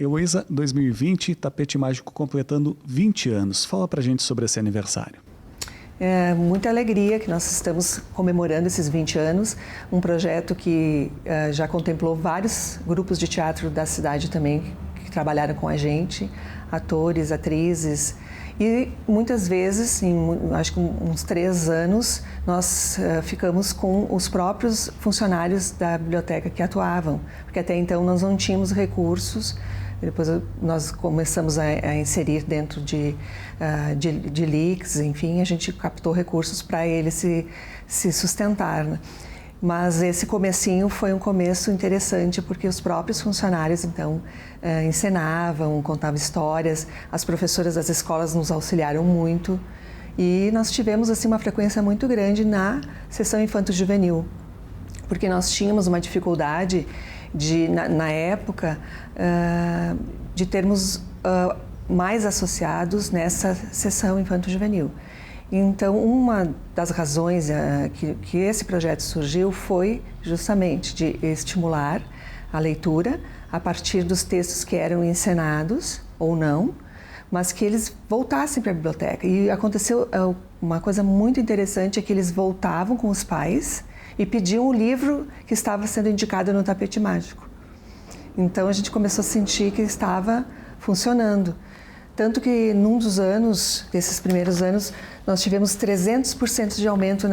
Heloísa, 2020, Tapete Mágico completando 20 anos. Fala pra gente sobre esse aniversário. É muita alegria que nós estamos comemorando esses 20 anos, um projeto que já contemplou vários grupos de teatro da cidade também que trabalharam com a gente, atores, atrizes, e muitas vezes, acho que uns 3 anos, nós ficamos com os próprios funcionários da biblioteca que atuavam, porque até então nós não tínhamos recursos. Depois nós começamos a inserir dentro de leaks, enfim, a gente captou recursos para ele se sustentar, né? Mas esse comecinho foi um começo interessante porque os próprios funcionários, então, encenavam, contavam histórias, as professoras das escolas nos auxiliaram muito e nós tivemos assim uma frequência muito grande na sessão infanto-juvenil, porque nós tínhamos uma dificuldade na época, de termos mais associados nessa sessão infanto-juvenil. Então, uma das razões que esse projeto surgiu foi justamente de estimular a leitura a partir dos textos que eram encenados ou não, mas que eles voltassem para a biblioteca. E aconteceu uma coisa muito interessante, é que eles voltavam com os pais e pediam o livro que estava sendo indicado no Tapete Mágico. Então a gente começou a sentir que estava funcionando. Tanto que num dos anos, desses primeiros anos, nós tivemos 300% de aumento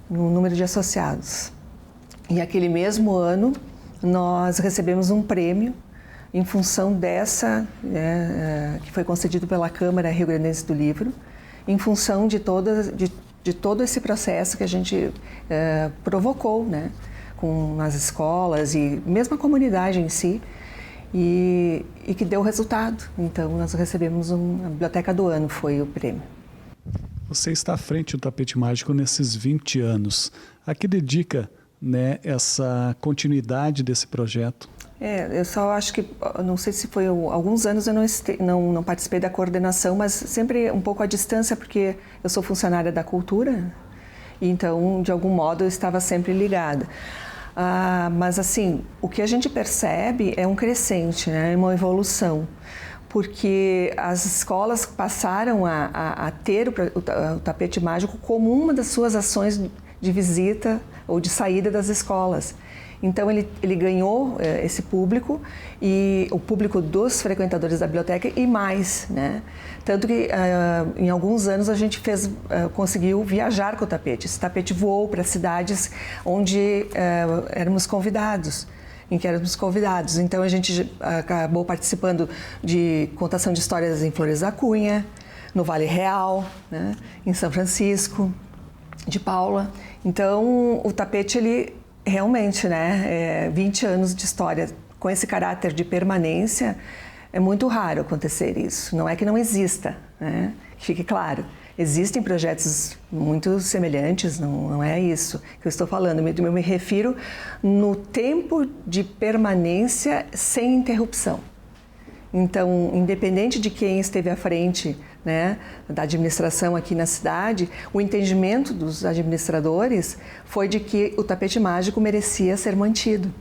no número de associados. E aquele mesmo ano, nós recebemos um prêmio em função dessa, que foi concedido pela Câmara Rio-Grandense do Livro, em função de todo esse processo que a gente provocou, né, com as escolas e mesmo a comunidade em si, e que deu resultado. Então, nós recebemos a Biblioteca do Ano, foi o prêmio. Você está à frente do Tapete Mágico nesses 20 anos. A que dedica, né, essa continuidade desse projeto? Eu só acho que, não sei se foi alguns anos eu não participei da coordenação, mas sempre um pouco à distância, porque eu sou funcionária da cultura, então, de algum modo, eu estava sempre ligada. Mas, assim, o que a gente percebe é um crescente, né, uma evolução, porque as escolas passaram a ter o Tapete Mágico como uma das suas ações de visita ou de saída das escolas. Então, ele ganhou esse público, e o público dos frequentadores da biblioteca e mais, né? Tanto que, em alguns anos, a gente conseguiu viajar com o tapete. Esse tapete voou para cidades onde éramos convidados, em que éramos convidados. Então, a gente acabou participando de contação de histórias em Flores da Cunha, no Vale Real, né? Em São Francisco, de Paula. Então, o tapete, ele realmente, né, 20 anos de história com esse caráter de permanência, é muito raro acontecer isso. Não é que não exista, né? Fique claro. Existem projetos muito semelhantes, não é isso que eu estou falando. Eu me refiro no tempo de permanência sem interrupção. Então, independente de quem esteve à frente, né, da administração aqui na cidade, o entendimento dos administradores foi de que o Tapete Mágico merecia ser mantido.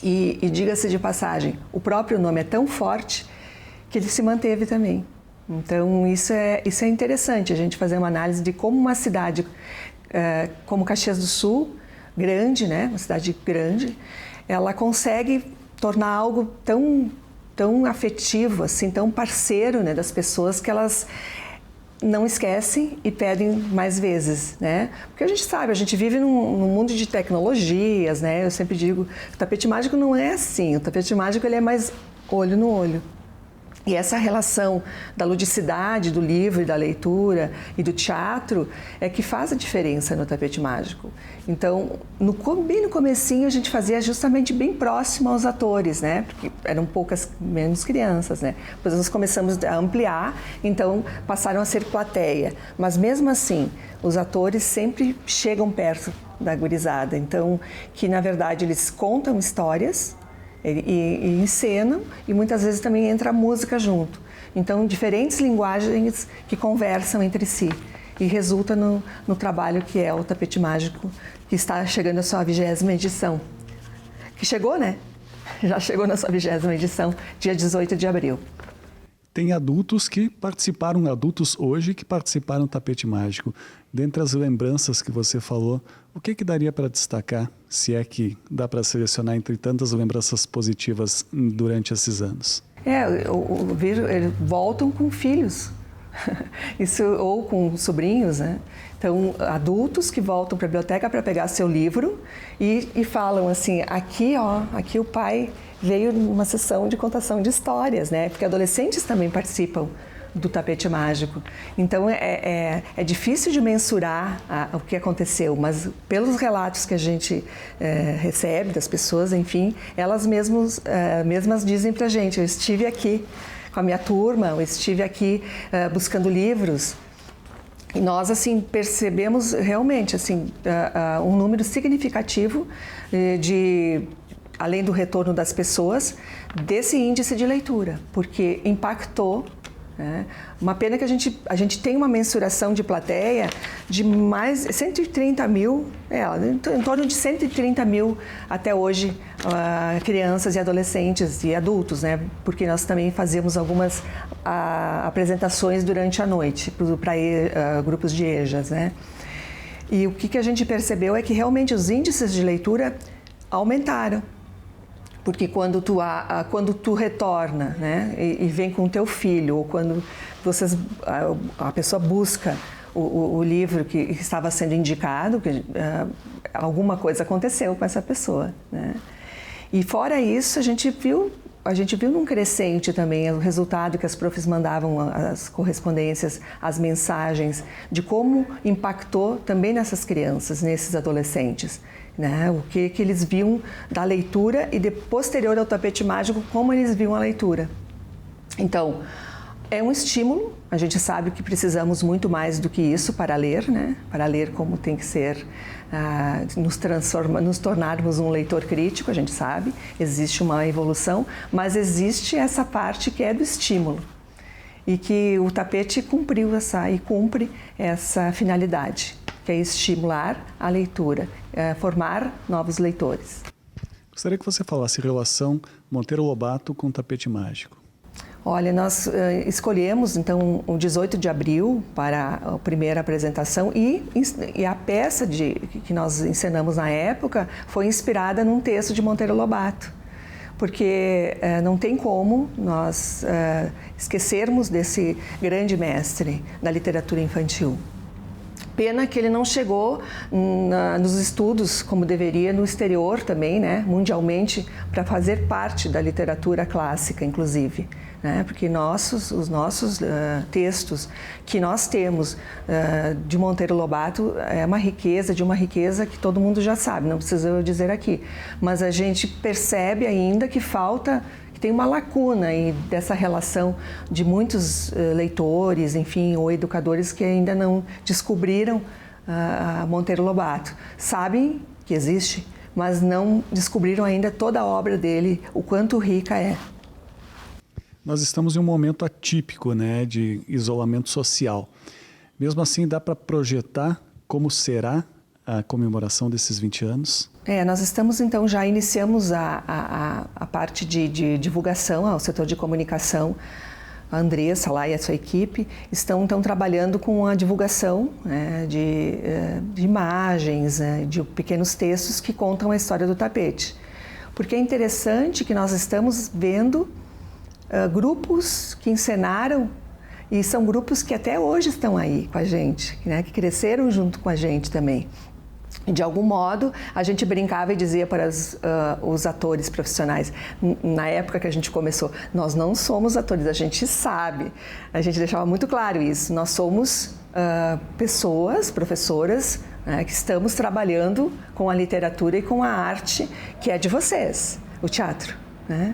E diga-se de passagem, o próprio nome é tão forte que ele se manteve também. Então, isso é interessante, a gente fazer uma análise de como uma cidade como Caxias do Sul, grande, né, uma cidade grande, ela consegue tornar algo tão afetivo, assim, tão parceiro, né, das pessoas, que elas não esquecem e pedem mais vezes, né? Porque a gente sabe, a gente vive num mundo de tecnologias, né? Eu sempre digo, o Tapete Mágico não é assim, o Tapete Mágico ele é mais olho no olho. E essa relação da ludicidade do livro e da leitura e do teatro é que faz a diferença no Tapete Mágico. Então, bem no comecinho, a gente fazia justamente bem próximo aos atores, né? Porque eram menos crianças, né? Depois nós começamos a ampliar, então passaram a ser plateia. Mas mesmo assim, os atores sempre chegam perto da gurizada. Então, que na verdade eles contam histórias, e encenam, e muitas vezes também entra a música junto. Então, diferentes linguagens que conversam entre si e resulta no trabalho que é o Tapete Mágico, que está chegando à sua 20ª edição. Que chegou, né? Já chegou na sua 20ª edição, dia 18 de abril. Tem adultos hoje que participaram do Tapete Mágico. Dentre as lembranças que você falou, o que daria para destacar, se é que dá para selecionar entre tantas lembranças positivas durante esses anos? Eu vejo, eles voltam com filhos, isso, ou com sobrinhos, né? Então, adultos que voltam para a biblioteca para pegar seu livro e falam assim, aqui o pai veio numa sessão de contação de histórias, né? Porque adolescentes também participam do Tapete Mágico. Então, é difícil de mensurar o que aconteceu, mas pelos relatos que a gente recebe das pessoas, enfim, elas mesmas dizem para a gente, eu estive aqui com a minha turma, eu estive aqui buscando livros. E nós, assim, percebemos realmente, assim, um número significativo além do retorno das pessoas, desse índice de leitura, porque impactou, né? Uma pena que a gente tem uma mensuração de plateia de mais 130 mil, em torno de 130 mil até hoje, crianças e adolescentes e adultos, né? Porque nós também fazemos algumas apresentações durante a noite para grupos de EJAs, né? E o que a gente percebeu é que realmente os índices de leitura aumentaram. Porque quando tu retorna, né, e vem com o teu filho, ou quando a pessoa busca o livro que estava sendo indicado, alguma coisa aconteceu com essa pessoa, né? E fora isso, a gente viu num crescente também o resultado que as profs mandavam, as correspondências, as mensagens, de como impactou também nessas crianças, nesses adolescentes, né? O que eles viam da leitura e posterior ao Tapete Mágico, como eles viam a leitura. Então, é um estímulo, a gente sabe que precisamos muito mais do que isso para ler, né? Para ler como tem que ser, nos tornarmos um leitor crítico, a gente sabe, existe uma evolução, mas existe essa parte que é do estímulo e que o tapete cumpre essa finalidade, que é estimular a leitura, formar novos leitores. Gostaria que você falasse relação Monteiro Lobato com o Tapete Mágico. Olha, nós escolhemos, então, o 18 de abril para a primeira apresentação e a peça que nós encenamos na época foi inspirada num texto de Monteiro Lobato, porque não tem como nós esquecermos desse grande mestre da literatura infantil. Pena que ele não chegou nos estudos como deveria no exterior também, né, mundialmente, para fazer parte da literatura clássica, inclusive. Né, porque os nossos textos que nós temos de Monteiro Lobato é uma riqueza que todo mundo já sabe, não precisa eu dizer aqui. Mas a gente percebe ainda que tem uma lacuna aí dessa relação de muitos leitores, enfim, ou educadores que ainda não descobriram Monteiro Lobato. Sabem que existe, mas não descobriram ainda toda a obra dele, o quanto rica é. Nós estamos em um momento atípico, né, de isolamento social. Mesmo assim, dá para projetar como será a comemoração desses 20 anos? Nós estamos, então, já iniciamos a parte de divulgação ao setor de comunicação. A Andressa lá e a sua equipe estão, então, trabalhando com a divulgação, né, de imagens, de pequenos textos que contam a história do tapete. Porque é interessante que nós estamos vendo grupos que encenaram, e são grupos que até hoje estão aí com a gente, né, que cresceram junto com a gente também. De algum modo, a gente brincava e dizia para os atores profissionais, na época que a gente começou, nós não somos atores, a gente sabe, a gente deixava muito claro isso, nós somos pessoas, professoras, né, que estamos trabalhando com a literatura e com a arte que é de vocês, o teatro, né?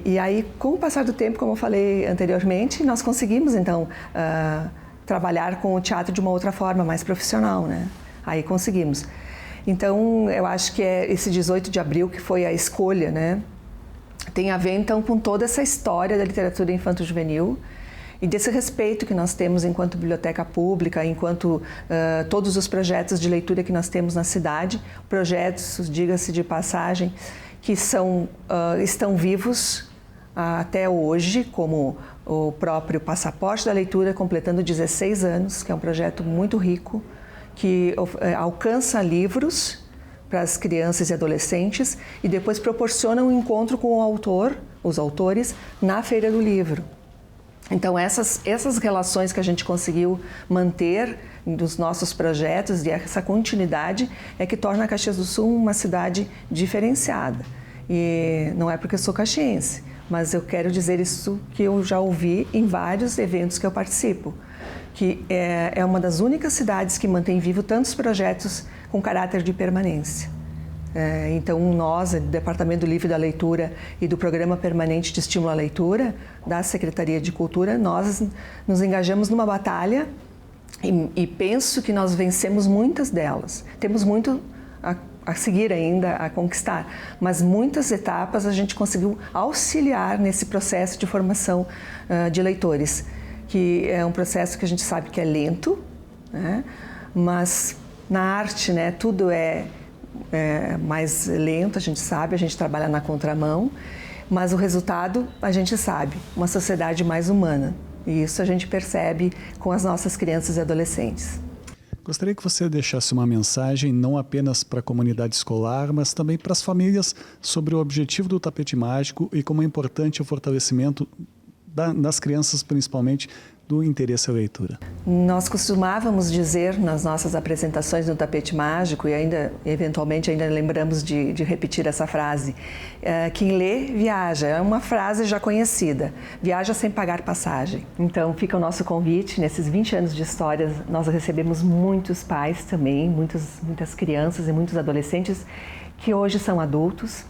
E aí, com o passar do tempo, como eu falei anteriormente, nós conseguimos, então, trabalhar com o teatro de uma outra forma, mais profissional, né? Aí conseguimos. Então, eu acho que é esse 18 de abril que foi a escolha, né? Tem a ver, então, com toda essa história da literatura infanto-juvenil e desse respeito que nós temos enquanto biblioteca pública, enquanto todos os projetos de leitura que nós temos na cidade, projetos, diga-se de passagem, que estão vivos até hoje, como o próprio Passaporte da Leitura, completando 16 anos, que é um projeto muito rico, que alcança livros para as crianças e adolescentes e depois proporciona um encontro com o autor, os autores, na Feira do Livro. Então, essas relações que a gente conseguiu manter dos nossos projetos e essa continuidade é que torna Caxias do Sul uma cidade diferenciada. E não é porque eu sou caxiense, mas eu quero dizer isso que eu já ouvi em vários eventos que eu participo, que é uma das únicas cidades que mantém vivo tantos projetos com caráter de permanência. Então, nós, do Departamento do Livro e da Leitura e do Programa Permanente de Estímulo à Leitura, da Secretaria de Cultura, nós nos engajamos numa batalha e penso que nós vencemos muitas delas. Temos muito a seguir ainda, a conquistar, mas muitas etapas a gente conseguiu auxiliar nesse processo de formação de leitores, que é um processo que a gente sabe que é lento, né? Mas na arte, né, tudo é mais lento, a gente sabe, a gente trabalha na contramão, mas o resultado a gente sabe, uma sociedade mais humana. E isso a gente percebe com as nossas crianças e adolescentes. Gostaria que você deixasse uma mensagem não apenas para a comunidade escolar, mas também para as famílias sobre o objetivo do Tapete Mágico e como é importante o fortalecimento das crianças, principalmente, do interesse à leitura. Nós costumávamos dizer nas nossas apresentações no Tapete Mágico, e eventualmente ainda lembramos de repetir essa frase, quem lê, viaja. É uma frase já conhecida, viaja sem pagar passagem. Então fica o nosso convite, nesses 20 anos de história, nós recebemos muitos pais também, muitas crianças e muitos adolescentes que hoje são adultos.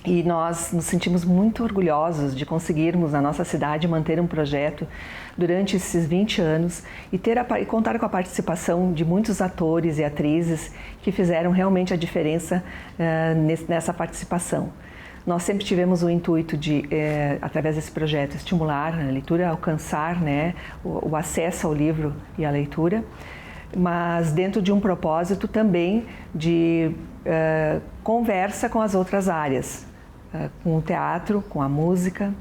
E nós nos sentimos muito orgulhosos de conseguirmos, na nossa cidade, manter um projeto durante esses 20 anos e contar com a participação de muitos atores e atrizes que fizeram realmente a diferença nessa participação. Nós sempre tivemos o intuito de, através desse projeto, estimular a leitura, alcançar, né, o acesso ao livro e à leitura, mas dentro de um propósito também de conversa com as outras áreas, com o teatro, com a música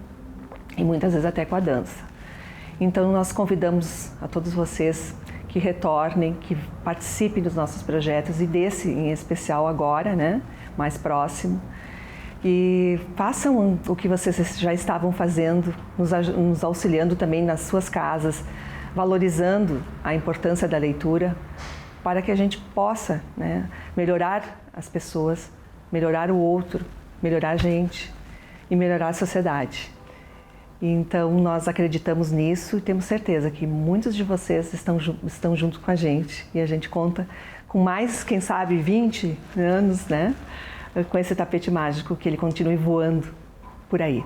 e muitas vezes até com a dança. Então nós convidamos a todos vocês que retornem, que participem dos nossos projetos e desse em especial agora, né, mais próximo, e façam o que vocês já estavam fazendo, nos auxiliando também nas suas casas, valorizando a importância da leitura para que a gente possa, né, melhorar as pessoas, melhorar o outro, melhorar a gente e melhorar a sociedade. Então, nós acreditamos nisso e temos certeza que muitos de vocês estão junto com a gente e a gente conta com mais, quem sabe, 20 anos, né, com esse tapete mágico, que ele continue voando por aí.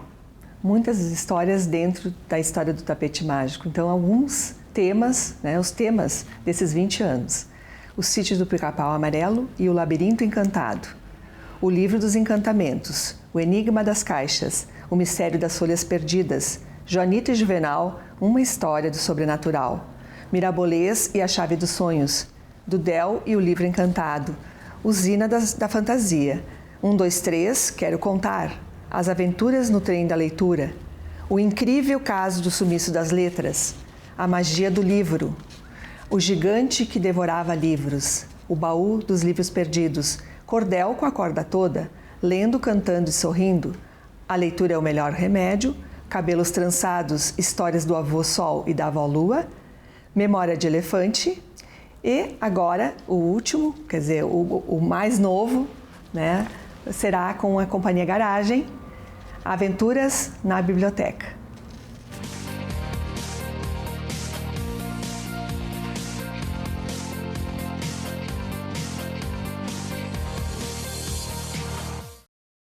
Muitas histórias dentro da história do tapete mágico. Então, alguns temas, né, os temas desses 20 anos. O Sítio do Pica-Pau Amarelo e o Labirinto Encantado. O Livro dos Encantamentos, O Enigma das Caixas, O Mistério das Folhas Perdidas, Joanita e Juvenal, Uma História do Sobrenatural, Mirabolês e a Chave dos Sonhos, Dudel e o Livro Encantado, Usina da Fantasia, 1, 2, 3, Quero Contar, As Aventuras no Trem da Leitura, O Incrível Caso do Sumiço das Letras, A Magia do Livro, O Gigante que Devorava Livros, O Baú dos Livros Perdidos, Cordel com a Corda Toda, Lendo, Cantando e Sorrindo, A Leitura é o Melhor Remédio, Cabelos Trançados, Histórias do Avô Sol e da Avó Lua, Memória de Elefante e agora o último, quer dizer, o mais novo, né, será com a Companhia Garagem, Aventuras na Biblioteca.